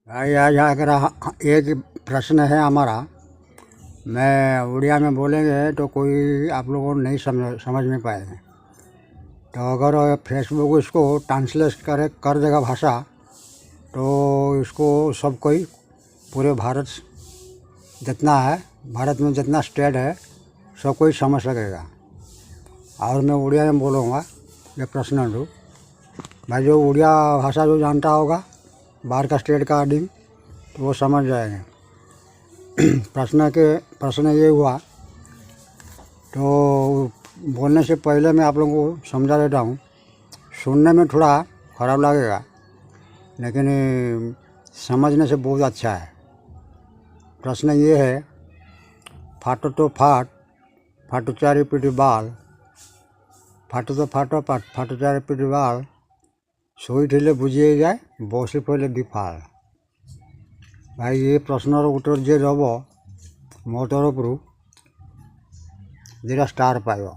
भाई आज अगर एक प्रश्न है हमारा, मैं उड़िया में बोलेंगे तो कोई आप लोगों को नहीं समझ में पाएंगे। तो अगर फेसबुक इसको ट्रांसलेट कर देगा भाषा, तो इसको सब कोई पूरे जितना है भारत में जितना स्टेट है सब कोई समझ सकेगा। और मैं उड़िया में बोलूँगा ये प्रश्न दो भाई, जो उड़िया भाषा जो जानता होगा बाहर का स्टेट का आदमी तो वो समझ जाएंगे। प्रश्न ये हुआ, तो बोलने से पहले मैं आप लोगों को समझा देता हूँ। सुनने में थोड़ा ख़राब लगेगा लेकिन समझने से बहुत अच्छा है। प्रश्न ये है, फाटो तो फाटो चारी पीटी बाल, फाटो तो फाटो चारी पीटी बाल, सोई ठेले बुझिए जाए बसे पहले दिफाल। भाई ये प्रश्नर उत्तर जे देव मो तरफ 2टा स्टार पाइब।